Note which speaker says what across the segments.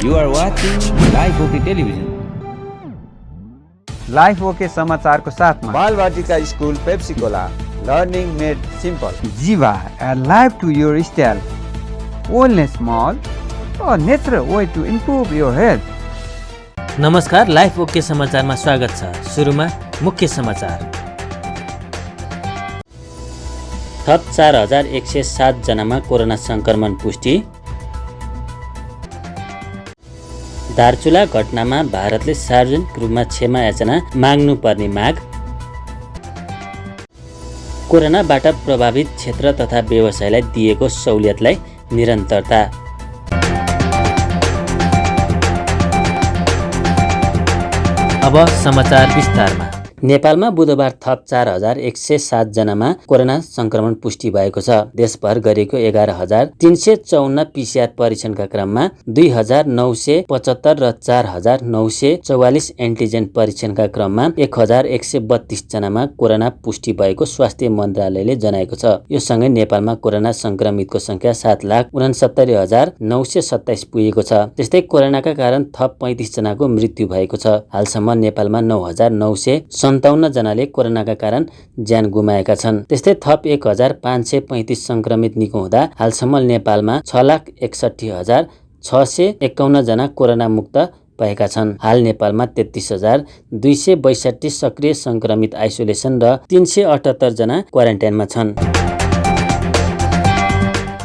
Speaker 1: You are watching Live OK Television.
Speaker 2: Life okay समाचारको साथमा
Speaker 3: Balvatika school Pepsicola learning made simple
Speaker 2: Jiva life to your style wellness mall natural way to improve your health.
Speaker 4: नमस्कार, life OK समाचारमा स्वागत छ। सुरुमा मुख्य समाचार। थप 4107 जनामा कोरोना संक्रमण पुष्टि। दार्चुला घटनामा भारतले सार्वजनिक रूपमा क्षमा याचना माग्नुपर्ने माग। कोरोनाबाट प्रभावित क्षेत्र तथा व्यवसायलाई दिएको सहुलियतलाई निरन्तरता। अब समाचार विस्तारमा। नेपालमा बुधबार थप 4107 जनामा कोरोना संक्रमण पुष्टि भएको छ। देशभर गरिएको 11354 पीसीआर परीक्षणका क्रममा 2975 र 4944 एन्टिजेन परीक्षणका क्रममा 1132 जनामा कोरोना पुष्टि भएको स्वास्थ्य मन्त्रालयले जनाएको छ। यो सँगै नेपालमा कोरोना संक्रमितको संख्या 7,69,927 पुगेको छ। त्यस्तै कोरोनाका कारण थप 35 जनाको मृत्यु भएको छ। हालसम्म नेपालमा 9,957 जनाले कोरोनाका कारण ज्यान गुमाएका छन्। त्यस्तै थप 1,535 संक्रमित निको हुँदा हालसम्म नेपालमा 6,61,651 जना कोरोना मुक्त भएका छन्। हाल नेपालमा 33,262 सक्रिय संक्रमित आइसोलेसन र 378 जना क्वारेन्टाइनमा छन्।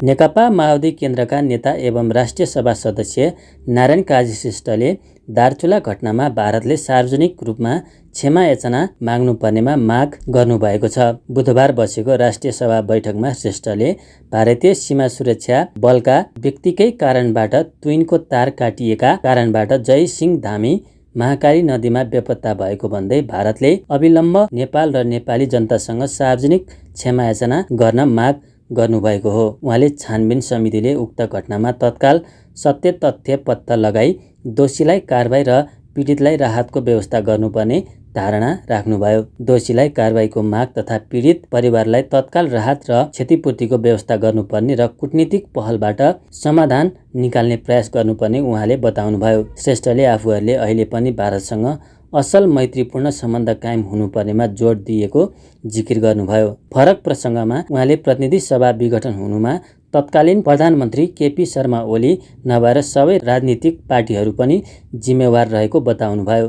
Speaker 4: नेकपा माओवादी केन्द्रका नेता एवं राष्ट्रिय सभा सदस्य नारायण काजी श्रेष्ठले दार्चुला घटनामा भारतले सार्वजनिक रूपमा क्षमा याचना माग्नुपर्नेमा माग गर्नुभएको छ। बुधबार बसेको राष्ट्रिय सभा बैठकमा श्रेष्ठले भारतीय सीमा सुरक्षा बलका व्यक्तिकै कारणबाट तुइनको तार काटिएका कारणबाट जय सिंह धामी महाकाली नदीमा बेपत्ता भएको भन्दै भारतले अविलम्ब नेपाल र नेपाली जनतासँग सार्वजनिक क्षमा याचना गर्न माग गर्नुभएको हो। उहाँले छानबिन समितिले उक्त घटनामा तत्काल सत्य तथ्य पत्ता लगाई दोषीलाई कारबाही र पीडितलाई राहतको व्यवस्था गर्नुपर्ने धारणा राख्नुभयो। दोषीलाई कारबाहीको माग तथा पीडित परिवारलाई तत्काल राहत र क्षतिपूर्तिको व्यवस्था गर्नुपर्ने र कूटनीतिक पहलबाट समाधान निकाल्ने प्रयास गर्नुपर्ने उहाँले बताउनुभयो। श्रेष्ठले आफूहरूले अहिले पनि भारतसँग असल मैत्रीपूर्ण सम्बन्ध कायम हुनुपर्नेमा जोड दिएको जिकिर गर्नुभयो। फरक प्रसङ्गमा उहाँले प्रतिनिधि सभा विघटन हुनुमा तत्कालीन प्रधानमन्त्री केपी शर्मा ओली नभएर सबै राजनीतिक पार्टीहरू पनि जिम्मेवार रहेको बताउनुभयो।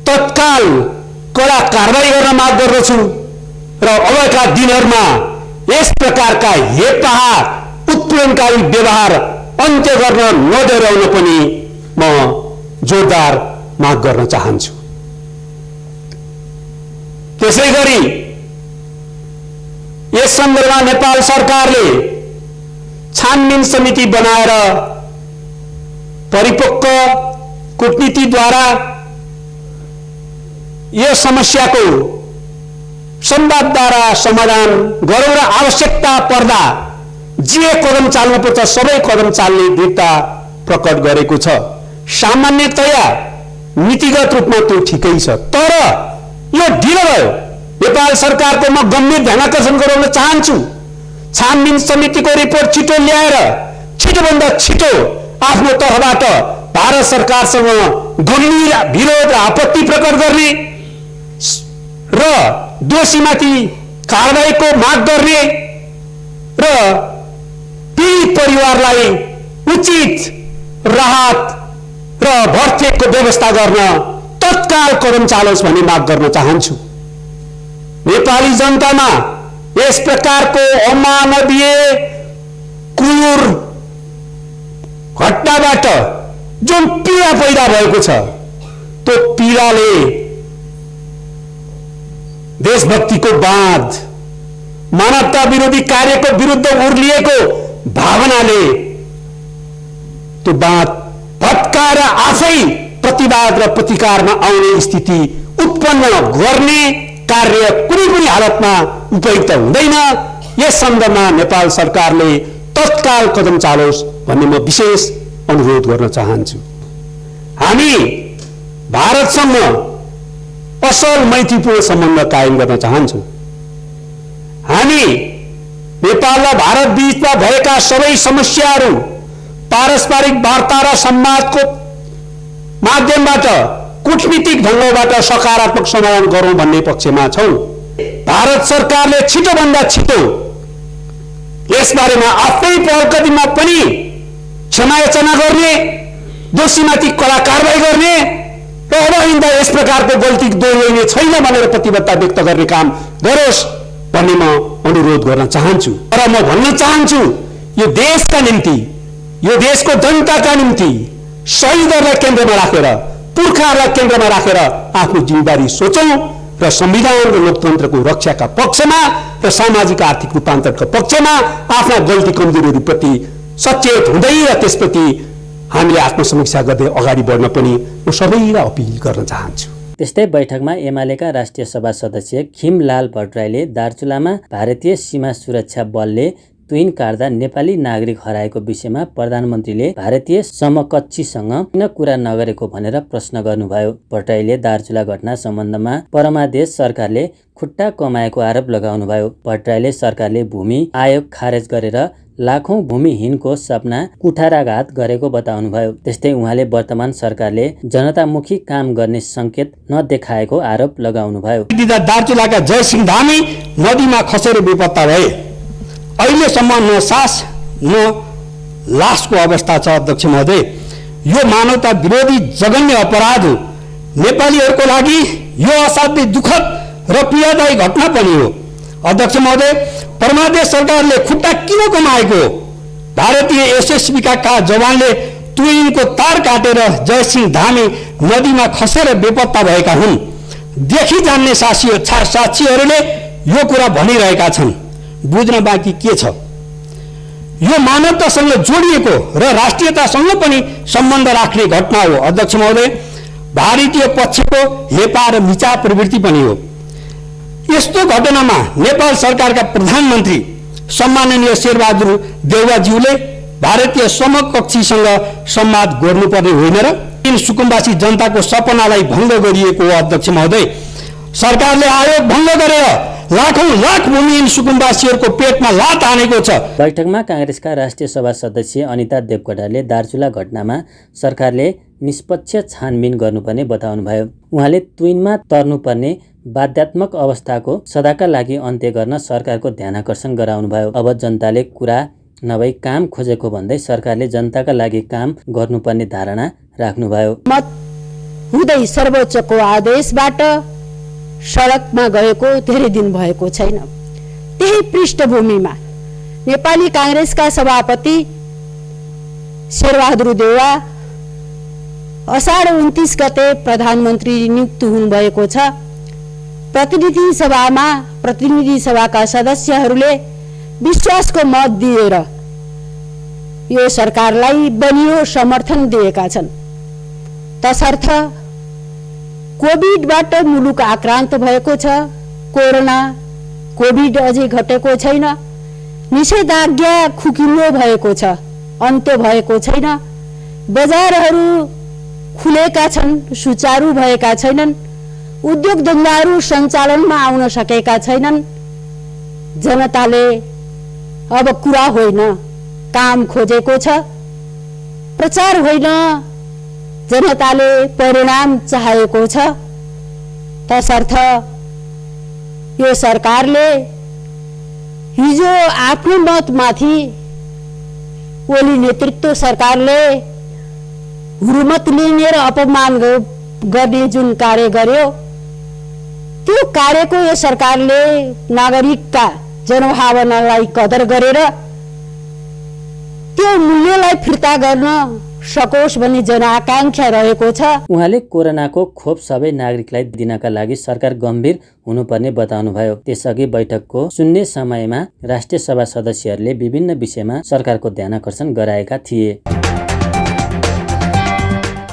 Speaker 5: तत्काल कडा कारबाही गर्न माग गर्दछु र अबका दिनहरूमा यस प्रकारका हेरपाह उत्पीडनकारी व्यवहार अन्त्य गर्न नडराउन पनि म जोरदार माग गर्न चाहन्छु। त्यसैगरी यस सन्दर्भमा नेपाल सरकारले छानबिन समिति बनाएर परिपक्व कूटनीतिद्वारा यो समस्याको संवादद्वारा समाधान गरौँ र आवश्यकता पर्दा जे कदम चाल्नुपर्छ सबै कदम चाल्ने दृढता प्रकट गरेको छ। सामान्यतया नीतिगत रूपमा त्यो ठिकै छ, तर यो ढिलो भयो। नेपाल सरकारको म गम्भीर ध्यानाकर्षण गराउन चाहन्छु। छानबिन समितिको रिपोर्ट छिटो ल्याएर छिटोभन्दा छिटो आफ्नो तर्फबाट भारत सरकारसँग गम्भीर विरोध र आपत्ति प्रकट गर्ने र दोषीमाथि कारबाहीको माग गर्ने र पीडित परिवारलाई उचित राहत र भरपेटको व्यवस्था गर्न तत्काल कदम चालोस् भन्ने माग गर्न चाहन्छु। नेपाली जनतामा यस प्रकारको अमानवीय क्रूर घटनाबाट जुन पीडा पैदा भएको छ त्यो पीडाले देशभक्तिको बाँध मानवता विरोधी कार्यको विरुद्ध उर्लिएको भावनाले त्यो बाँध भत्काएर आफै प्रतिवाद र प्रतिकारमा आउने स्थिति उत्पन्न गर्ने कार्य कुनै पनि हालतमा उपयुक्त हुँदैन। यस सन्दर्भमा नेपाल सरकारले तत्काल कदम चालोस् भन्ने म विशेष अनुरोध गर्न चाहन्छु। हामी भारतसँग असल मैत्रीपूर्ण सम्बन्ध कायम गर्न चाहन्छौँ। हामी नेपाल र भारत बीचमा भएका सबै समस्याहरू पारस्परिक वार्ता र संवादको माध्यमबाट कूटनीतिक ढङ्गबाट सकारात्मक समाधान गरौँ भन्ने पक्षमा छौँ। भारत सरकारले छिटोभन्दा छिटो यसबारेमा आफ्नै पहल कदममा पनि क्षमायाचना गर्ने, दोषीमाथि कडा कारबाही गर्ने र अब आइन्दा यस प्रकारको गल्ती दोहोऱ्याइने छैन भनेर प्रतिबद्धता व्यक्त गर्ने काम गरोस् भन्ने म अनुरोध गर्न चाहन्छु। र म भन्न चाहन्छु, यो देशका निम्ति, यो देशको जनताका निम्ति शहीदहरूलाई केन्द्रमा राखेर, पुर्खाहरूलाई केन्द्रमा राखेर आफ्नो जिम्मेवारी सोचौँ र संविधान र लोकतन्त्रको रक्षाका पक्षमा र सामाजिक आर्थिक रूपान्तरणका पक्षमा आफ्ना गल्ती कमजोरीहरूप्रति सचेत हुँदै र त्यसप्रति हामीले आत्मसमीक्षा गर्दै अगाडि बढ्न पनि म सबैलाई अपिल गर्न चाहन्छु।
Speaker 4: त्यस्तै बैठकमा एमालेका राष्ट्रिय सभा सदस्य खिमलाल भट्टराईले दार्चुलामा भारतीय सीमा सुरक्षा बलले तुइन काट्दा नेपाली नागरिक हराएको विषयमा प्रधानमन्त्रीले भारतीय समकक्षीसँग किन कुरा नगरेको भनेर प्रश्न गर्नुभयो। भट्टराईले दार्चुला घटना सम्बन्धमा परमादेश सरकारले खुट्टा कमाएको आरोप लगाउनुभयो। भट्टराईले सरकारले भूमि आयोग खारेज गरेर लाखौं भूमिहीनको सपना कुठाराघात गरेको बताउनुभयो। त्यस्तै उहाँले वर्तमान सरकारले जनतामुखी काम गर्ने संकेत नदेखाएको आरोप लगाउनुभयो।
Speaker 5: दार्चुलाका जयसिंह धामी नदीमा खसेर बेपत्ता भए। अहिलेसम्म न सास न लासको अवस्था छ। अध्यक्ष महोदय, यो मानवता विरोधी जघन्य अपराध हो। नेपालीहरूको लागि यो असाध्यै दुःखद र पीडादायी घटना पनि हो। अध्यक्ष महोदय, परमादेश सरकारले खुट्टा किन कमाएको? भारतीय एसएसबीका जवानले तुइनको तार काटेर जयसिंह धामी नदीमा खसेर बेपत्ता भएका हुन्। देखि जान्ने साक्षीहरूले यो कुरा भनिरहेका छन्। बुझ्न बाँकी के छ? यो मानवतासँग जोडिएको र राष्ट्रियतासँग पनि सम्बन्ध राख्ने घटना हो। अध्यक्ष महोदय, भारतीय पक्षको हेपा र मिचा प्रवृत्ति पनि हो। यस्तो घटनामा नेपाल सरकारका प्रधानमन्त्री सम्माननीय शेरबहादुर देउवाज्यूले भारतीय समकक्षीसँग संवाद गर्नुपर्ने होइन र इन सुकुम्बासी जनताको सपनालाई भङ्ग गरिएको हो। अध्यक्ष महोदय, सरकारले आयोग भङ्ग गरेर लाखौं लाख भूमिहीन सुकुम्बासीहरूको पेटमा लात हानेको छ।
Speaker 4: बैठकमा कांग्रेसका राष्ट्रिय सभा सदस्य अनिता देवकोटाले दार्चुला घटनामा सरकारले निष्पक्ष छानबिन गर्नुपर्ने बताउनुभयो। उहाँले तुइनमा तर्नुपर्ने बाध्यात्मक अवस्थाको सदाका लागि अन्त्य गर्न सरकारको ध्यानाकर्षण गराउनुभयो। अब जनताले कुरा नभई काम खोजेको भन्दै सरकारले जनताका लागि काम गर्नुपर्ने धारणा राख्नुभयो।
Speaker 6: मत हुँदै सर्वोच्चको आदेशबाट सडकमा गएको धेरै दिन भएको छैन। त्यही पृष्ठभूमिमा नेपाली कांग्रेसका सभापति शेरबहादुर देउवा असाढ 29 गते प्रधानमन्त्री नियुक्त हुनुभएको छ। प्रतिनिधि सभाका सदस्यहरूले विश्वासको मत दिएर यो सरकारलाई बलियो समर्थन दिएका छन्। तसर्थ कोभिडबाट मुलुक आक्रान्त भएको छ। कोभिड अझै घटेको छैन। निषेधाज्ञा खुकिलो भएको छ, अन्त्य भएको छैन। बजारहरू खुलेका छन्, सुचारू भएका छैनन्। उद्योग धन्दाहरू सञ्चालनमा आउन सकेका छैनन्। जनताले अब कुरा होइन, काम खोजेको छ। प्रचार होइन, जनताले परिणाम चाहेको छ। तसर्थ यो सरकारले हिजो आफ्नो मतमाथि ओली नेतृत्व सरकारले हुर्मत लिने र अपमान गर्ने जुन कार्य गर्यो, त्यो कार्यको यो सरकारले नागरिकका जनभावनालाई कदर गरेर त्यो मूल्यलाई फिर्ता गर्न सकोस् भन्ने जनआकांक्षा रहेको छ।
Speaker 4: उहाँले कोरोनाको खोप सबै नागरिकलाई दिनका लागि सरकार गम्भीर हुनुपर्ने बताउनुभयो। त्यसअघि बैठकको शून्य समयमा राष्ट्रिय सभा सदस्यहरूले विभिन्न विषयमा सरकारको ध्यानाकर्षण गराएका थिए।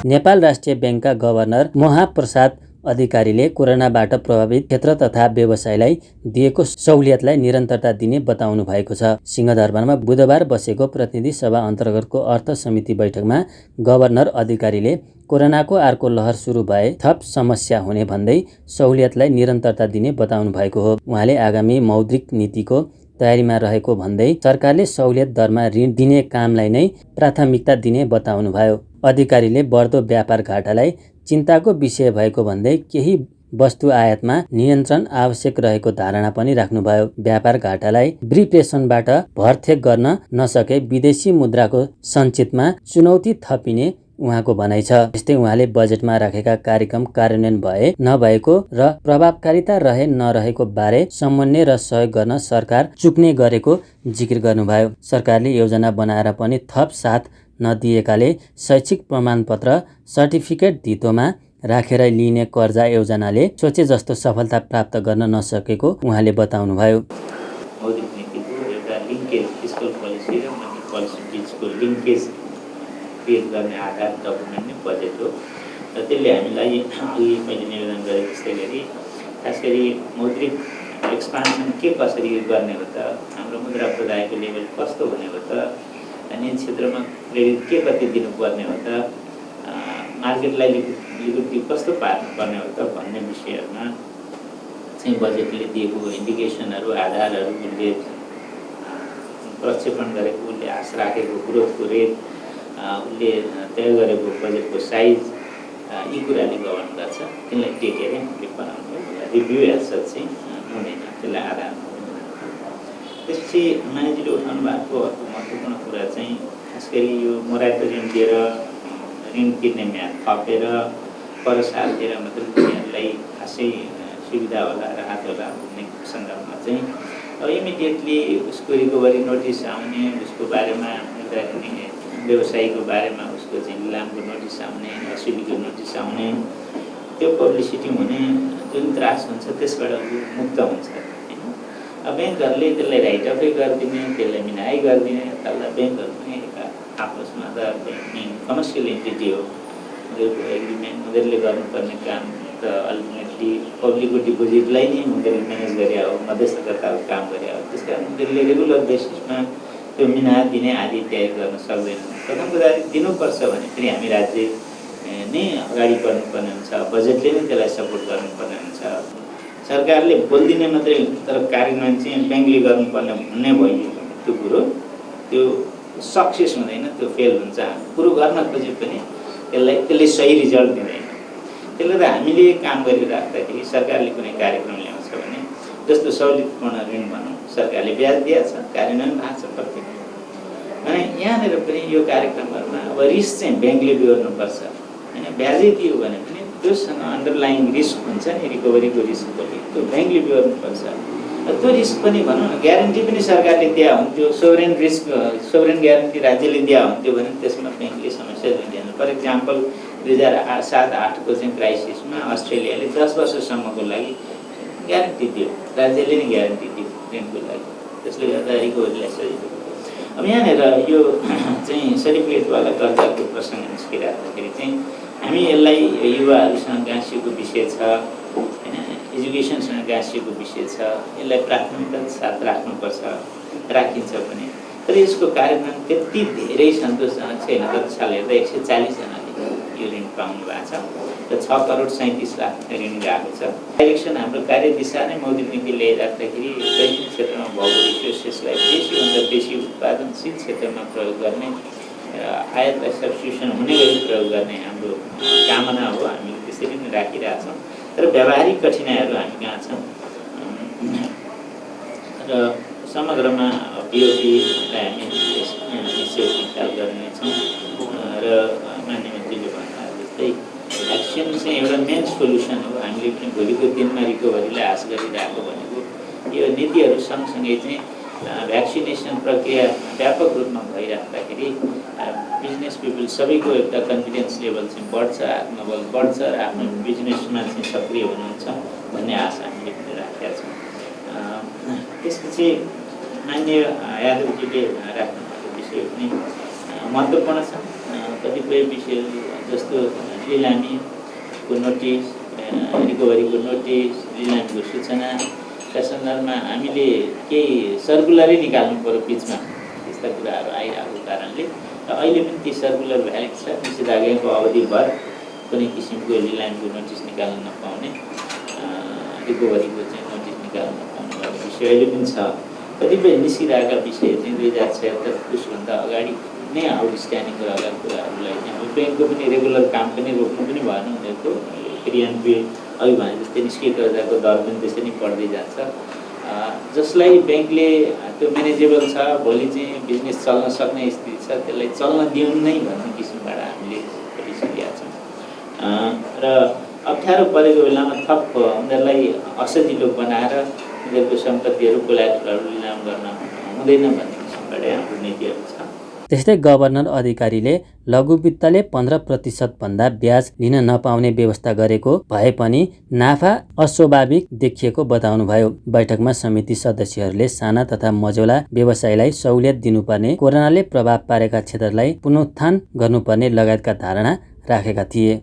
Speaker 4: नेपाल राष्ट्रिय बैंकका गभर्नर महाप्रसाद अधिकारीले कोरोनाबाट प्रभावित क्षेत्र तथा व्यवसायलाई दिएको सहुलियतलाई निरन्तरता दिने बताउनु भएको छ। सिंहदरबारमा बुधबार बसेको प्रतिनिधि सभा अन्तर्गतको अर्थ समिति बैठकमा गभर्नर अधिकारीले कोरोनाको अर्को लहर सुरु भए थप समस्या हुने भन्दै सहुलियतलाई निरन्तरता दिने बताउनु भएको हो। उहाँले आगामी मौद्रिक नीतिको तयारीमा रहेको भन्दै सरकारले सहुलियत दरमा ऋण दिने कामलाई नै प्राथमिकता दिने बताउनुभयो। अधिकारीले बढ्दो व्यापार घाटालाई चिन्ताको विषय भएको भन्दै केही वस्तु आयातमा नियन्त्रण आवश्यक रहेको धारणा पनि राख्नुभयो। व्यापार घाटालाई ब्रिप्रेसनबाट भरथेक गर्न नसके विदेशी मुद्राको सञ्चितमा चुनौती थपिने उहाँको भनाइ छ। यस्तै उहाँले बजेटमा राखेका कार्यक्रम कार्यान्वयन भए नभएको र प्रभावकारिता रहे नरहेको बारे समन्वय र सहयोग गर्न सरकार चुक्ने गरेको जिकिर गर्नुभयो। सरकारले योजना बनाएर पनि थप साथ नदिएकाले शैक्षिक प्रमाणपत्र सर्टिफिकेट धितोमा राखेर लिइने कर्जा योजनाले सोचे जस्तो सफलता प्राप्त गर्न नसकेको उहाँले बताउनुभयो।
Speaker 7: मौद्रिक नीतिको एउटा लिङ्केज फिस्कल पोलिसी र मनी पोलिसी बिचको लिङ्केज क्रिएट गर्ने आधार डकुमेन्ट नै बजेट हो र त्यसले हामीलाई अघि मैले निवेदन गरेँ त्यस्तै गरी खास गरी मौद्रिक एक्सपान्सन कसरी गर्ने हो त, हाम्रो मुद्रा प्रदायको लेभल कस्तो हुने हो त, अनि क्षेत्रमा क्रेडिट कति दिनुपर्ने हो त, मार्केटलाई लिक्विडिटी कस्तो पार्नुपर्ने हो त भन्ने विषयहरूमा चाहिँ बजेटले दिएको इन्डिकेसनहरू आधारहरू उसले प्रक्षेपण गरेको उसले आश राखेको ग्रोथको रेट उसले तय गरेको बजेटको साइज यी कुराले गभर्न गर्छ। त्यसलाई टेकेर हामीले बनाउनु रिभ्यू हेर्छ चाहिँ हुँदैन, त्यसलाई आधार त्यसपछि मानिसले उठाउनु भएको अर्को महत्त्वपूर्ण कुरा चाहिँ खास गरी यो मोराटोरियम दिएर ऋण तिर्ने म्याद थपेर पर सालतिर मात्रै उनीहरूलाई खासै सुविधा होला राहत होला भन्ने सन्दर्भमा चाहिँ अब इमिडिएटली उसको रिकभरी नोटिस आउने, उसको बारेमा व्यवसायीको बारेमा उसको चाहिँ निलामको नोटिस आउने, असुलीको नोटिस आउने, त्यो पब्लिसिटी हुने जुन त्रास हुन्छ त्यसबाट मुक्त हुन्छ होइन। अब ब्याङ्कहरूले त्यसलाई राइटअफै गरिदिने, त्यसलाई मिनाइ गरिदिने, तल्ला ब्याङ्कहरू पनि आपसमा त कमर्सियल एन्टिटी हो, उनीहरूको एग्रिमेन्ट उनीहरूले गर्नुपर्ने काम त अल्टिमेटली पब्लिकको डिपोजिटलाई नै उनीहरूले म्यानेज गरे हो, मध्यस्थताको काम गरे हो। त्यस कारण उनीहरूले रेगुलर बेसिसमा त्यो मिना दिने आदि तयारी गर्न सक्दैन। प्रथम कुरा दिनुपर्छ भने फेरि हामी राज्य नै अगाडि बढ्नुपर्ने हुन्छ, बजेटले नै त्यसलाई सपोर्ट गर्नुपर्ने हुन्छ। सरकारले बोलिदिने मात्रै तर कार्यान्वयन चाहिँ ब्याङ्कले गर्नुपर्ने भन्ने भयो त्यो कुरो, त्यो सक्सेस हुँदैन, त्यो फेल हुन्छ। कुरो गर्न खोजे पनि त्यसले सही रिजल्ट दिँदैन। त्यसले त हामीले काम गरिराख्दाखेरि सरकारले कुनै कार्यक्रम ल्याउँछ भने जस्तो सहुलियतपूर्ण ऋण भनौँ, सरकारले ब्याज दिएको छ, कार्यान्वयन भएको छ प्रत्येक। अनि यहाँनिर पनि यो कार्यक्रमहरूमा अब रिस्क चाहिँ ब्याङ्कले बिहोर्नुपर्छ होइन। ब्याजै दियो भने पनि त्योसँग अन्डरलाइङ रिस्क हुन्छ नि, रिकभरीको रिस्क पनि त्यो ब्याङ्कले बिहोर्नुपर्छ। त्यो रिस्क पनि भनौँ न, ग्यारेन्टी पनि सरकारले दिया हुन्थ्यो, सोभरेन रिस्क सोभरेन ग्यारेन्टी राज्यले दिया हुन्थ्यो भने त्यसमा ब्याङ्कले समस्या दिँदैन। फर इक्जाम्पल 2007-08को चाहिँ क्राइसिसमा अस्ट्रेलियाले 10 वर्षसम्मको लागि ग्यारेन्टी दियो, राज्यले नै ग्यारेन्टी दियो ऋणको लागि, त्यसले गर्दा रिकभरीलाई सजिलो। अब यहाँनिर यो चाहिँ सर्टिफिकेटवाला कर्जाको प्रसङ्ग निस्किराख्दाखेरि चाहिँ हामी यसलाई युवाहरूसँग गाँसिएको विषय छ होइन, एजुकेसनसँग गाँसिएको विषय छ, यसलाई प्राथमिकताका साथ राख्नुपर्छ, राखिन्छ पनि। तर यसको कार्यान्वयन त्यति धेरै सन्तोषजनक छैन। गत साल हेर्दा 140 जनाले यो ऋण पाउनु भएको छ र 6,37,00,000 ऋण गएको छ। डाइरेक्सन हाम्रो कार्यदिशा नै मौद्रिक नीति ल्याइराख्दाखेरि दैनिक क्षेत्रमा भएको रिसोर्सेसलाई बेसीभन्दा बेसी उत्पादनशील क्षेत्रमा प्रयोग गर्ने, आयातलाई सब्स्टिट्युसन हुने गरी प्रयोग गर्ने हाम्रो कामना हो। हामीले त्यसरी नै राखिरहेछौँ। तर व्यावहारिक कठिनाइहरू हामी कहाँ छौँ र समग्रमा बिओपीलाई हामी निश्चय ख्याल गर्नेछौँ। र मान्य मन्त्रीले भन्दा जस्तै भ्याक्सिन चाहिँ एउटा मेन सोल्युसन हो। हामीले पनि भोलिको दिनमा रिकभरीलाई आश गरिरहेको भनेको यो नीतिहरू सँगसँगै चाहिँ भ्याक्सिनेसन प्रक्रिया व्यापक रूपमा भइराख्दाखेरि बिजनेस पिपल सबैको एउटा कन्फिडेन्स लेभल चाहिँ बढ्छ, आत्मबल बढ्छ र आफ्नो बिजनेसमा चाहिँ सक्रिय हुनुहुन्छ भन्ने आशा हामीले पनि राखेका छौँ। त्यसपछि मान्य यादवजीले राख्नुभएको विषय पनि महत्त्वपूर्ण छ। कतिपय विषयहरू जस्तो लिलामीको नोटिस, रिकभरीको नोटिस, लिलामीको सूचनाका सन्दर्भमा हामीले केही सर्कुलरै निकाल्नु पर्यो बिचमा, त्यस्ता कुराहरू आइरहेको कारणले अहिले पनि ती सर्कुलर भ्यालिड छ। निषेधाज्ञाको अवधिभर कुनै किसिमको लिलामीको नोटिस निकाल्न नपाउने, रिकभरीको चाहिँ नोटिस निकाल्न नपाउने विषय अहिले पनि छ। कतिपय निस्किरहेका विषय चाहिँ 2076 पुसभन्दा अगाडि नै आउटस्ट्यान्डिङ रहेका कुराहरूलाई चाहिँ अब ब्याङ्कको पनि रेगुलर काम पनि रोक्नु पनि भएन, उनीहरूको क्रियान्वयन अघि भने जस्तै निस्किएको कर्जाको दर पनि त्यसै नै बढ्दै जान्छ, जसलाई ब्याङ्कले त्यो म्यानेजेबल छ, भोलि चाहिँ बिजनेस चल्न सक्ने स्थिति छ, त्यसलाई चल्न दिउँ नै भन्ने किसिमबाट हामीले गरिसकेका छौँ। र अप्ठ्यारो परेको बेलामा थप उनीहरूलाई असजिलो बनाएर उनीहरूको सम्पत्तिहरू कोल्याटरलहरू लिलाम गर्न हुँदैन भन्ने किसिमबाट हाम्रो नीतिहरू छ।
Speaker 4: त्यस्तै गभर्नर अधिकारीले लघु वित्तले 15% भन्दा ब्याज लिन नपाउने व्यवस्था गरेको भए पनि नाफा अस्वाभाविक देखिएको बताउनुभयो। बैठकमा समिति सदस्यहरूले साना तथा मझौला व्यवसायलाई सहुलियत दिनुपर्ने, कोरोनाले प्रभाव पारेका क्षेत्रलाई पुनरुत्थान गर्नुपर्ने लगायतका धारणा राखेका थिए।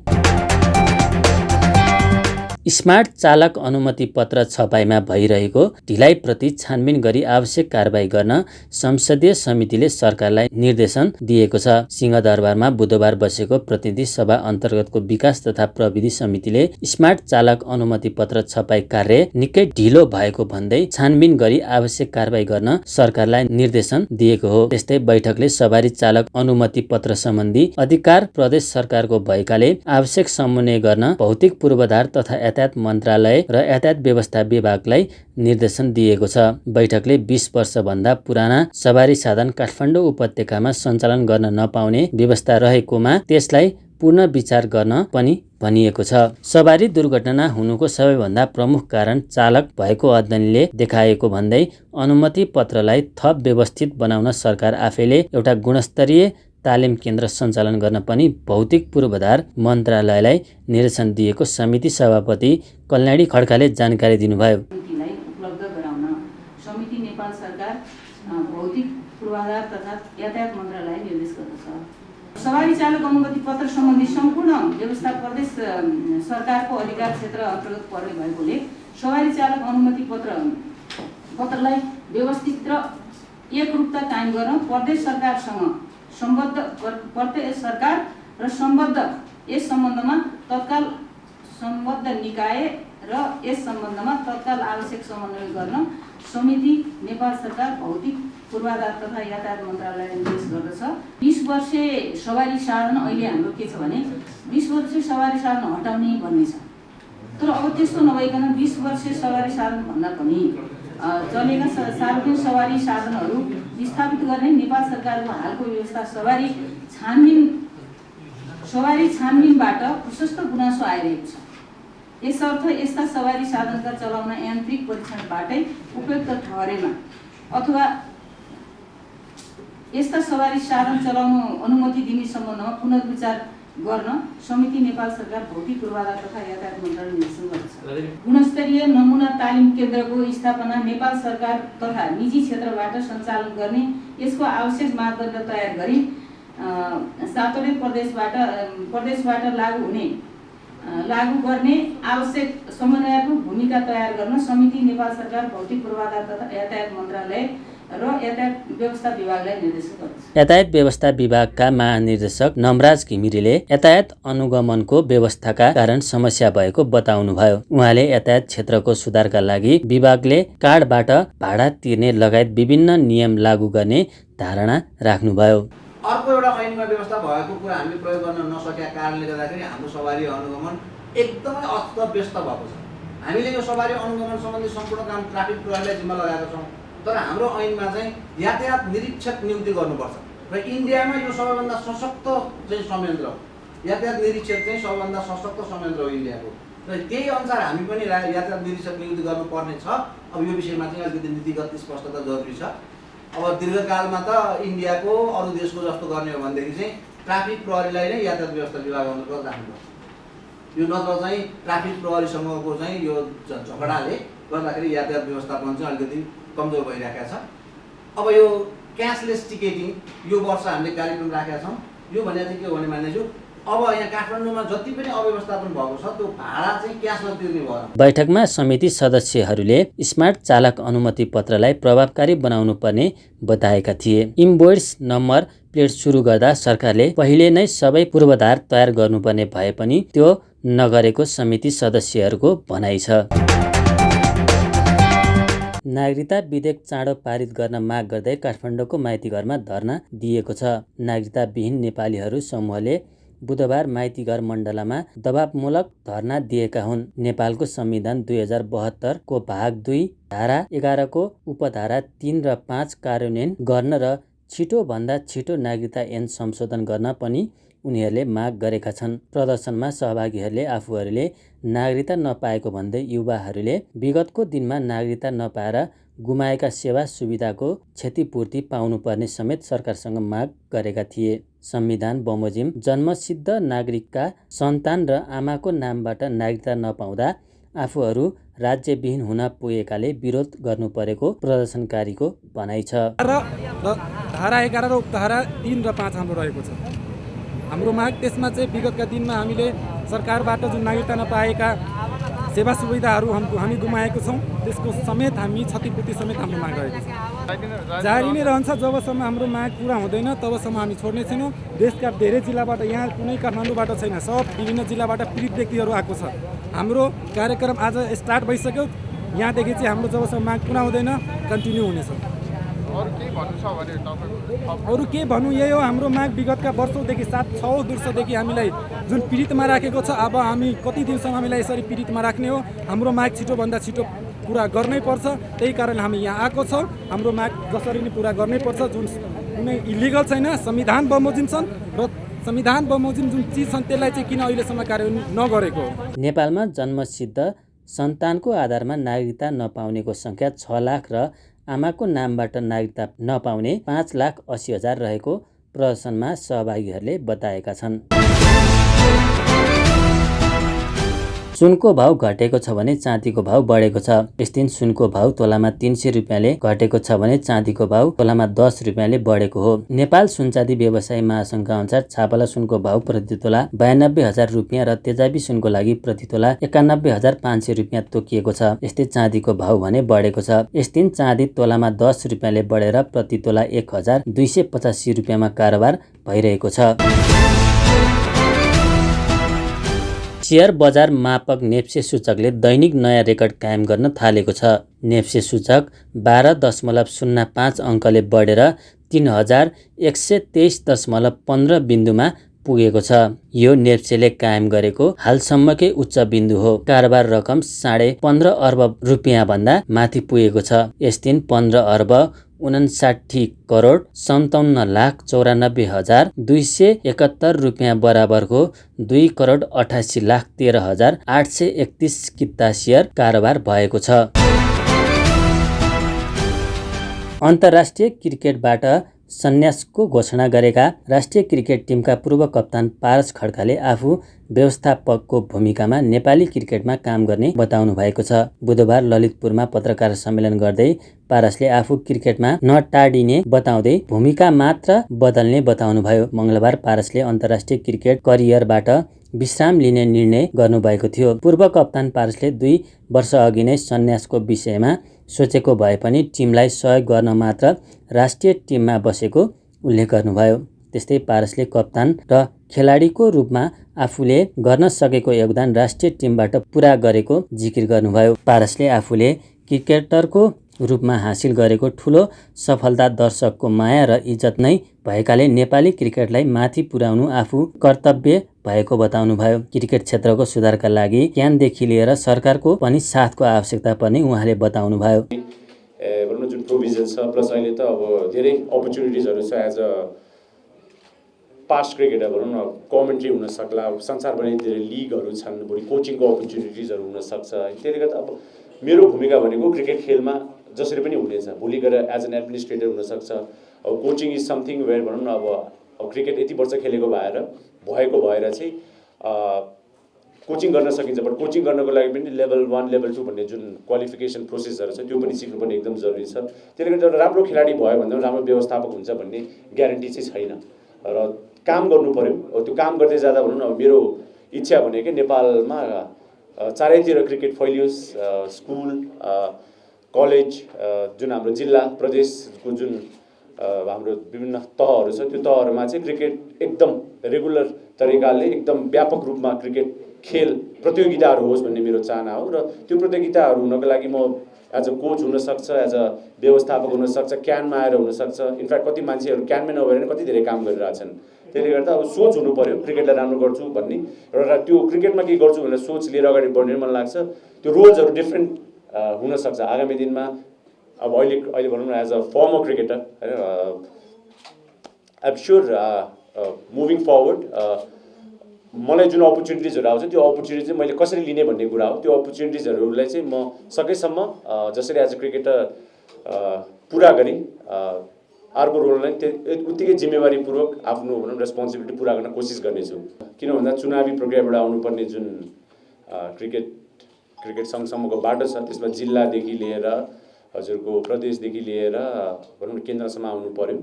Speaker 4: स्मार्ट चालक अनुमति पत्र छपाईमा भइरहेको ढिलाइप्रति छानबिन गरी आवश्यक कारबाही गर्न संसदीय समितिले सरकारलाई निर्देशन दिएको छ। सिंहदरबारमा बुधबार बसेको प्रतिनिधि सभा अन्तर्गतको विकास तथा प्रविधि समितिले स्मार्ट चालक अनुमति पत्र छपाई कार्य निकै ढिलो भएको भन्दै छानबिन गरी आवश्यक कारबाही गर्न सरकारलाई निर्देशन दिएको हो। त्यस्तै बैठकले सवारी चालक अनुमति पत्र सम्बन्धी अधिकार प्रदेश सरकारको भएकाले आवश्यक समन्वय गर्न भौतिक पूर्वाधार तथा यातायात मन्त्रालय र यातायात व्यवस्था विभागलाई निर्देशन दिएको छ। बैठकले 20 वर्षभन्दा पुराना सवारी साधन काठमाडौँ उपत्यकामा सञ्चालन गर्न नपाउने व्यवस्था रहेकोमा त्यसलाई पुनः विचार गर्न पनि भनिएको छ। सवारी दुर्घटना हुनुको सबैभन्दा प्रमुख कारण चालक भएको अध्ययनले देखाएको भन्दै अनुमति पत्रलाई थप व्यवस्थित बनाउन सरकार आफैले एउटा गुणस्तरीय तालिम केन्द्र सञ्चालन गर्न पनि भौतिक पूर्वाधार मन्त्रालयलाई निर्देशन दिएको समिति सभापति कल्याणी खड्काले जानकारी दिनुभयो।
Speaker 8: समितिलाई उपलब्ध गराउन समिति नेपाल सरकार भौतिक पूर्वाधार तथा यातायात मन्त्रालयलाई निर्देश गर्दछ। सवारी चालक अनुमति पत्र सम्बन्धी सम्पूर्ण व्यवस्था प्रदेश सरकारको अधिकार क्षेत्र अन्तर्गत पर्ने भएकोले सवारी चालक अनुमति पत्रलाई व्यवस्थित र एकरूपता कायम गर्न प्रदेश सरकारसँग प्रदेश सरकार र यस सम्बन्धमा तत्काल सम्बद्ध निकाय र यस सम्बन्धमा तत्काल आवश्यक समन्वय गर्न समिति नेपाल सरकार भौतिक पूर्वाधार तथा यातायात मन्त्रालयले निर्देश गर्दछ। 20 वर्षे सवारी साधन अहिले हाम्रो के छ भने 20 वर्षे सवारी साधन हटाउने भन्ने छ। तर अब त्यस्तो नभइकन 20 वर्षे सवारी साधन भन्दा पनि चलेका सार्वजनिक सवारी साधनहरू स्थापित गर्ने नेपाल सरकारको हालको व्यवस्था सवारी छानबिनबाट प्रशस्त गुनासो आइरहेको छ। यसर्थ यस्ता सवारी साधनका चलाउन यान्त्रिक परीक्षणबाटै उपयुक्त ठहरेमा अथवा यस्ता सवारी साधन चलाउन अनुमति दिने सम्बन्धमा पुनर्विचार गर्न समिति नेपाल सरकार भौतिक पूर्वाधार तथा यातायात मन्त्रालय निर्देशन गर्दछ। गुणस्तरीय नमुना तालिम केन्द्रको स्थापना नेपाल सरकार तथा निजी क्षेत्रबाट सञ्चालन गर्ने, यसको आवश्यक मापदण्ड तयार गरी सातवटै प्रदेशबाट लागू गर्ने आवश्यक समन्वयको भूमिका तयार गर्न समिति नेपाल सरकार भौतिक पूर्वाधार तथा यातायात मन्त्रालय र यातायात व्यवस्था विभागलाई निर्देशन गर्दछ।
Speaker 4: यातायात व्यवस्था विभागका महानिर्देशक नमराज घिमिरेले यातायात अनुगमनको व्यवस्थाका कारण समस्या भएको बताउनुभयो। उहाँले यातायात क्षेत्रको सुधारका लागि विभागले कार्डबाट भाडा तिर्ने लगायत विभिन्न नियम लागू गर्ने धारणा राख्नुभयो।
Speaker 9: अर्को एउटा ऐनमा व्यवस्था भएको कुरा हामीले प्रयोग गर्न नसकेका कारणले गर्दाखेरि हाम्रो सवारी अनुगमन एकदमै अस्तव्यस्त भएको छ। हामीले यो सवारी अनुगमन सम्बन्धी सम्पूर्ण काम ट्राफिक प्रहरीलाई जिम्मा लगाएका छौँ, तर हाम्रो ऐनमा चाहिँ यातायात निरीक्षक नियुक्ति गर्नुपर्छ र इन्डियामा यो सबैभन्दा सशक्त चाहिँ संयन्त्र हो। यातायात निरीक्षक चाहिँ सबैभन्दा सशक्त संयन्त्र हो इन्डियाको र त्यही अनुसार हामी पनि यातायात निरीक्षक नियुक्ति गर्नुपर्ने छ। अब यो विषयमा चाहिँ अलिकति नीतिगत स्पष्टता जरुरी छ। अब दीर्घकालमा त इन्डियाको अरू देशको जस्तो गर्ने हो भनेदेखि चाहिँ ट्राफिक प्रहरीलाई नै यातायात व्यवस्था विभाग अन्तर्गत राख्नुपर्छ। यो नत्र चाहिँ ट्राफिक प्रहरीसँगको चाहिँ यो झगडाले गर्दाखेरि यातायात व्यवस्थापन चाहिँ अलिकति कमजोर भइरहेको छ। अब यो क्यासलेस टिकेटिङ यो वर्ष हामीले कार्यक्रम राखेका छौँ। यो भने चाहिँ के हो भने मान्यज्यू, अब यहाँ काठमाडौँमा जति पनि अव्यवस्थापन भएको छ त्यो भाडा चाहिँ क्यासमा तिर्ने भयो।
Speaker 4: बैठकमा समिति सदस्यहरूले स्मार्ट चालक अनुमति पत्रलाई प्रभावकारी बनाउनु पर्ने बताएका थिए। इन्भोइस नम्बर प्लेट सुरु गर्दा सरकारले पहिले नै सबै पूर्वाधार तयार गर्नुपर्ने भए पनि त्यो नगरेको समिति सदस्यहरूको भनाइ छ। नागरिकता विधेयक चाँडो पारित गर्न माग गर्दै काठमाडौँको माइतीघरमा धरना दिएको छ। नागरिकताविहीन नेपालीहरू समूहले बुधबार माइतीघर मण्डलामा दबावमूलक धरना दिएका हुन्। नेपालको संविधान 2072 को भाग 2 धारा 11 को उपधारा 3 र 5 कार्यान्वयन गर्न र छिटोभन्दा छिटो नागरिकता ऐन संशोधन गर्न पनि उनीहरूले माग गरेका छन्। प्रदर्शनमा सहभागीहरूले आफूहरूले नागरिकता नपाएको भन्दै युवाहरूले विगतको दिनमा नागरिकता नपाएर गुमाएका सेवा सुविधाको क्षतिपूर्ति पाउनुपर्ने समेत सरकारसँग माग गरेका थिए। संविधान बमोजिम जन्मसिद्ध नागरिकका सन्तान र आमाको नामबाट नागरिकता नपाउँदा आफूहरू राज्यविहीन हुन पुगेकाले विरोध गर्नु परेको प्रदर्शनकारीको भनाइ छ।
Speaker 10: धारा 11 र उपधारा 3 र 5 हाम्रो रहेको छ। हाम्रो माग त्यसमा चाहिँ विगतका दिनमा हामीले सरकारबाट जुन नागरिकता नपाएका सेवा सुविधाहरू हामी गुमाएको छौँ त्यसको समेत हामी क्षतिपूर्ति समेत हाम्रो माग रहेको छ। जारी नै रहन्छ जबसम्म हाम्रो माग पुरा हुँदैन तबसम्म हामी छोड्ने छैनौँ। देशका धेरै जिल्लाबाट, यहाँ कुनै काठमाडौँबाट छैन, सब विभिन्न जिल्लाबाट पीडित व्यक्तिहरू आएको छ। हाम्रो कार्यक्रम आज स्टार्ट भइसक्यो। यहाँदेखि चाहिँ हाम्रो जबसम्म माग पुरा हुँदैन कन्टिन्यू हुनेछ। अरू के भन्नु, यही हो हाम्रो माग। विगतका वर्षौँदेखि 7-6 वर्षदेखि हामीलाई जुन पीडितमा राखेको छ, अब हामी कति दिनसम्म हामीलाई यसरी पीडितमा राख्ने हो? हाम्रो माग छिटोभन्दा छिटो पुरा गर्नै पर्छ। त्यही कारण हामी यहाँ आएको छौँ। हाम्रो माग जसरी नै पुरा गर्नै पर्छ। जुन कुनै इलिगल छैन, संविधान बमोजिम छन् र संविधान बमोजिम जुन चिज छन् त्यसलाई चाहिँ किन अहिलेसम्म कार्यान्वयन नगरेको हो?
Speaker 4: नेपालमा जन्मसिद्ध सन्तानको आधारमा नागरिकता नपाउनेको सङ्ख्या 6 लाख र आमाको नामबाट नागरिकता नपाउने 5,80,000 रहेको प्रदर्शनमा सहभागीहरूले बताएका छन्। सुनको भाउ घटेको छ भने चाँदीको भाउ बढेको छ। यस दिन सुनको भाउ तोलामा 300 रुपियाँले घटेको छ भने चाँदीको भाउ तोलामा 10 रुपियाँले बढेको हो। नेपाल सुनचाँदी व्यवसायी महासङ्घका अनुसार छापला सुनको भाउ प्रति तोला 92,000 रुपियाँ र तेजाबी सुनको लागि प्रति तोला 91,500 रुपियाँ तोकिएको छ। यस्तै चाँदीको भाउ भने बढेको छ। यस दिन चाँदी तोलामा 10 रुपियाँले बढेर प्रति तोला 1,285 रुपियाँमा कारोबार भइरहेको छ। सेयर बजार मापक नेप्से सूचकले दैनिक नयाँ रेकर्ड कायम गर्न थालेको छ। नेप्से सूचक 12.05 अङ्कले बढेर 3,123.15 बिन्दुमा पुगेको छ। यो नेप्सेले कायम गरेको हालसम्मकै उच्च बिन्दु हो। कारोबार रकम 15.5 अर्ब रुपियाँ भन्दा माथि पुगेको छ। यस दिन 15 अर्ब 59,57,94,271 रुपियाँ बराबरको 2,88,13,831 किता सेयर कारोबार भएको छ। अन्तर्राष्ट्रिय क्रिकेटबाट सन्यासको घोषणा गरेका राष्ट्रिय क्रिकेट टिमका पूर्व कप्तान पारस खड्काले आफू व्यवस्थापकको भूमिकामा नेपाली क्रिकेटमा काम गर्ने बताउनु भएको छ। बुधबार ललितपुरमा पत्रकार सम्मेलन गर्दै पारसले आफू क्रिकेटमा नटाडिने बताउँदै भूमिका मात्र बदल्ने बताउनुभयो। मङ्गलबार पारसले अन्तर्राष्ट्रिय क्रिकेट करियरबाट विश्राम लिने निर्णय गर्नुभएको थियो। पूर्व कप्तान पारसले 2 वर्ष अघि नै सन्यासको विषयमा सोचेको भए पनि टिमलाई सहयोग गर्न मात्र राष्ट्रिय टिममा बसेको उल्लेख गर्नुभयो। त्यस्तै पारसले कप्तान र खेलाडीको रूपमा आफूले गर्न सकेको योगदान राष्ट्रिय टिमबाट पुरा गरेको जिकिर गर्नुभयो। पारसले आफूले क्रिकेटरको रूपमा हासिल गरेको ठूलो सफलता दर्शकको माया र इज्जत नै भएकाले नेपाली क्रिकेटलाई माथि पुर्याउनु आफू कर्तव्य भएको बताउनुभयो। क्रिकेट क्षेत्रको सुधारका लागि ज्ञानदेखि लिएर सरकारको पनि साथको आवश्यकता पर्ने उहाँले बताउनुभयो।
Speaker 11: जुन प्रोभिजन छ प्लस अहिले त अब धेरै अपर्च्युनिटिजहरू छ। एज अ पास्ट क्रिकेटर भनौँ न, कमेन्ट्री हुन सक्ला, संसारभरि धेरै लिगहरू छन्, बढी कोचिङको अपर्च्युनिटिजहरू हुनसक्छ। त्यसले गर्दा अब मेरो भूमिका भनेको क्रिकेट खेलमा जसरी पनि हुनेछ। भोलि गएर एज एन एडमिनिस्ट्रेटर हुनसक्छ। अब कोचिङ इज समथिङ वेयर भनौँ न, अब क्रिकेट यति वर्ष खेलेको भएर चाहिँ कोचिङ गर्न सकिन्छ। बट कोचिङ गर्नको लागि पनि लेभल 1 लेभल 2 भन्ने जुन क्वालिफिकेसन प्रोसेसहरू छ त्यो पनि सिक्नुपर्ने एकदम जरुरी छ। त्यसले गर्दा एउटा राम्रो खेलाडी भयो भने राम्रो व्यवस्थापक हुन्छ भन्ने ग्यारेन्टी चाहिँ छैन र काम गर्नु पर्यो। त्यो काम गर्दै जाँदा भनौँ न, मेरो इच्छा भनेकै नेपालमा चारैतिर क्रिकेट फैलियोस्। स्कुल, कलेज, जुन हाम्रो जिल्ला प्रदेशको जुन हाम्रो विभिन्न तहहरू छ त्यो तहहरूमा चाहिँ क्रिकेट एकदम रेगुलर तरिकाले एकदम व्यापक रूपमा क्रिकेट खेल प्रतियोगिताहरू होस् भन्ने मेरो चाहना हो। र त्यो प्रतियोगिताहरू हुनको लागि म एज अ कोच हुनसक्छ, एज अ व्यवस्थापक हुनसक्छ, क्यानमा आएर हुनसक्छ। इनफ्याक्ट कति मान्छेहरू क्यानमै नभएर कति धेरै काम गरिरहेछन्। त्यसले गर्दा अब सोच हुनु पऱ्यो, क्रिकेटलाई राम्रो गर्छु भन्ने एउटा त्यो क्रिकेटमा के गर्छु भनेर सोच लिएर अगाडि बढ्ने मलाई लाग्छ। त्यो रोल्सहरू डिफ्रेन्ट हुनसक्छ आगामी दिनमा। अब अहिले भनौँ न एज अ फर्मर क्रिकेटर होइन, I am sure moving forward मलाई जुन अपर्च्युनिटिजहरू आउँछ त्यो अपर्च्युनिटी चाहिँ मैले कसरी लिने भन्ने कुरा हो। त्यो अपर्च्युनिटिजहरूलाई चाहिँ म सकेसम्म जसरी एज अ क्रिकेटर पुरा गरेँ, अर्को रोललाई उत्तिकै जिम्मेवारीपूर्वक आफ्नो भनौँ रेस्पोन्सिबिलिटी पुरा गर्न कोसिस गर्नेछु। किन भन्दा चुनावी प्रक्रियाबाट आउनुपर्ने जुन क्रिकेट सङ्घसम्मको बाटो छ त्यसमा जिल्लादेखि लिएर हजुरको प्रदेशदेखि लिएर भनौँ न केन्द्रसम्म आउनु पर्यो।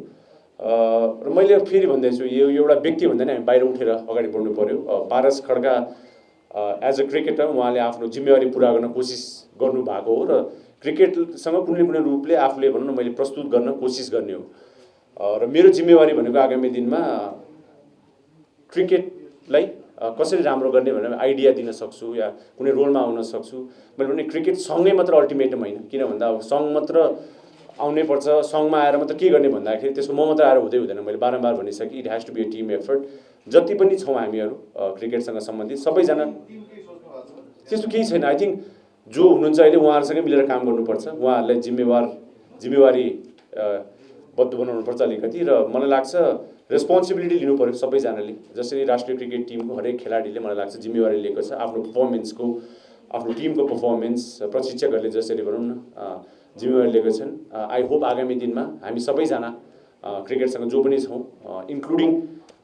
Speaker 11: र मैले फेरि भन्दैछु यो एउटा व्यक्ति भन्दा नि हामी बाहिर उठेर अगाडि बढ्नु पर्यो। Paras Khadka as a cricketer उहाँले आफ्नो जिम्मेवारी पुरा गर्न कोसिस गर्नुभएको हो र क्रिकेटसँग कुनै न कुनै रूपले आफूले भनौँ न मैले प्रस्तुत गर्न कोसिस गर्ने हो। र मेरो जिम्मेवारी भनेको आगामी दिनमा क्रिकेटलाई कसरी राम्रो गर्ने भनेर आइडिया दिन सक्छु या कुनै रोलमा आउन सक्छु। मैले भने क्रिकेट सँगै मात्र अल्टिमेटम होइन, किन भन्दा अब सङ्घ मात्र आउनै पर्छ, सङ्घमा आएर मात्र के गर्ने भन्दाखेरि त्यसको म मात्र आएर हुँदैन। मैले बारम्बार भनिसकेँ it has to be a team effort. जति पनि छौँ हामीहरू क्रिकेटसँग सम्बन्धित सबैजना त्यस्तो केही छैन। आई थिङ्क जो हुनुहुन्छ अहिले उहाँहरूसँगै मिलेर काम गर्नुपर्छ, उहाँहरूलाई जिम्मेवारी बद्ध बनाउनुपर्छ अलिकति। र मलाई लाग्छ रेस्पोन्सिबिलिटी लिनु पऱ्यो सबैजनाले। जसरी राष्ट्रिय क्रिकेट टिमको हरेक खेलाडीले मलाई लाग्छ जिम्मेवारी लिएको छ आफ्नो पर्फर्मेन्सको, आफ्नो टिमको पर्फर्मेन्स, प्रशिक्षकहरूले जसरी भनौँ न जिम्मेवारी लिएको छन्। आई होप आगामी दिनमा हामी सबैजना क्रिकेटसँग जो पनि छौँ इन्क्लुडिङ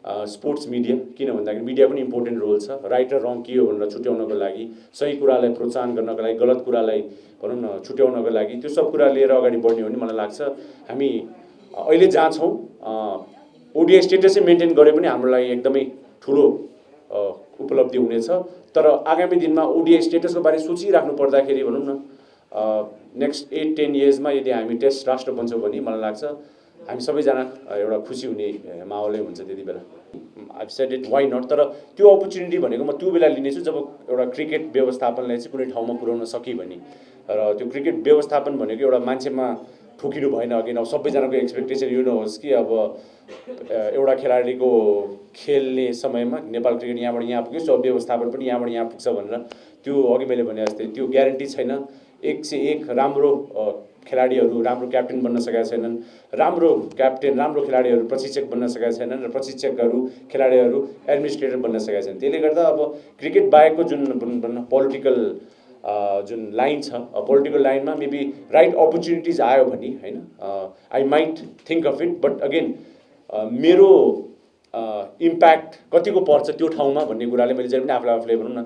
Speaker 11: स्पोर्ट्स मिडिया, किन भन्दाखेरि मिडिया पनि इम्पोर्टेन्ट रोल छ राइट र रङ के हो भनेर छुट्याउनको लागि, सही कुरालाई प्रोत्साहन गर्नको लागि, गलत कुरालाई भनौँ न छुट्याउनको लागि त्यो सब कुरा लिएर अगाडि बढ्ने हो भने मलाई लाग्छ हामी अहिले जहाँ छौँ ओडिआई स्टेटसै मेन्टेन गरे पनि हाम्रो लागि एकदमै ठुलो उपलब्धि हुनेछ। तर आगामी दिनमा ओडिआई स्टेटसको बारे सोचिराख्नु पर्दाखेरि भनौँ न नेक्स्ट 8-10 इयर्समा यदि हामी टेस्ट राष्ट्र बन्छौँ भने मलाई लाग्छ हामी सबैजना एउटा खुसी हुने माहौलै हुन्छ त्यति बेला। I said it why not. तर त्यो अपर्च्युनिटी भनेको म त्यो बेला लिनेछु जब एउटा क्रिकेट व्यवस्थापनलाई चाहिँ कुनै ठाउँमा पुर्याउन सकेँ भने। र त्यो क्रिकेट व्यवस्थापन भनेको एउटा मान्छेमा ठोकिनु भएन। अघि अब सबैजनाको एक्सपेक्टेसन यो नहोस् कि अब एउटा खेलाडीको खेल्ने समयमा नेपाल क्रिकेट यहाँबाट यहाँ पुग्यो सो व्यवस्थापन पनि यहाँबाट यहाँ पुग्छ भनेर त्यो अघि मैले भने जस्तै त्यो ग्यारेन्टी छैन। 1 से 1 राम्रो खेलाडीहरू राम्रो क्याप्टेन बन्न सकेका छैनन्, राम्रो क्याप्टेन राम्रो खेलाडीहरू प्रशिक्षक बन्न सकेका छैनन् र प्रशिक्षकहरू खेलाडीहरू एडमिनिस्ट्रेटर बन्न सकेका छैनन्। त्यसले गर्दा अब क्रिकेट बाहेकको जुन पोलिटिकल जुन लाइन छ पोलिटिकल लाइनमा मेबी राइट अपर्च्युनिटिज आयो भने होइन I might think of it. But again मेरो इम्प्याक्ट कतिको पर्छ त्यो ठाउँमा भन्ने कुराले मैले जहिले पनि आफूले भनौँ न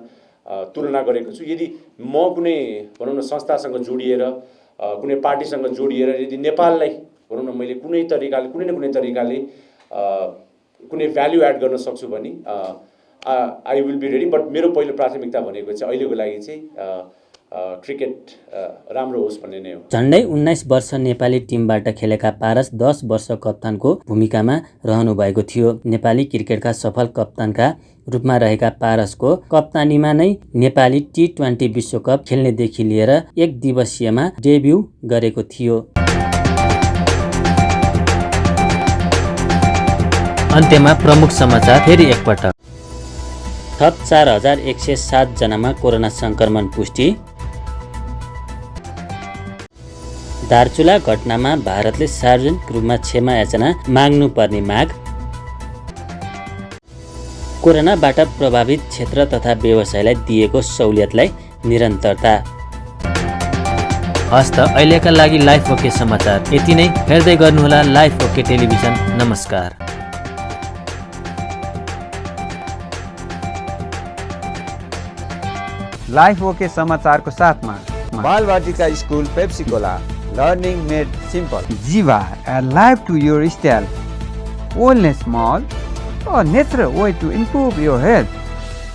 Speaker 11: तुलना गरेको छु। यदि म कुनै भनौँ न संस्थासँग जोडिएर कुनै पार्टीसँग जोडिएर यदि नेपाललाई भनौँ न मैले कुनै न कुनै तरिकाले कुनै भ्याल्यु एड गर्न सक्छु भने I will be ready. But मेरो पहिलो प्राथमिकता भनेको चाहिँ अहिलेको लागि चाहिँ क्रिकेट राम्रो होस् भन्ने नै हो।
Speaker 4: झन्डै 19 वर्ष नेपाली टिमबाट खेलेका पारस 10 वर्ष कप्तानको भूमिकामा रहनु भएको थियो। नेपाली क्रिकेटका सफल कप्तानका रूपमा रहेका पारसको कप्तानीमा नै नेपाली T20 विश्वकप खेल्नेदेखि लिएर 1 दिवसीयमा डेब्यू गरेको थियो। अन्त्यमा प्रमुख समाचार फेरि एकपटक। थप 4107 जनामा कोरोना संक्रमण पुष्टि। दार्चुला घटनामा भारतले सार्वजनिक रूपमा क्षमा याचना माग्नुपर्ने माग। कोरोनाबाट प्रभावित क्षेत्र तथा व्यवसायलाई दिएको सहुलियतलाई निरन्तरता। हस्त अहिलेका लागि लाइफ ओके समाचार यति नै। हेर्दै गर्नुहोला लाइफ ओके टेलिभिजन। नमस्कार।
Speaker 2: लाइफ ओके समाचारको साथमा
Speaker 3: Balvatika school Pepsicola learning made simple.
Speaker 2: Jiva a life to your style. Wellness Mall, a natural way to improve your health.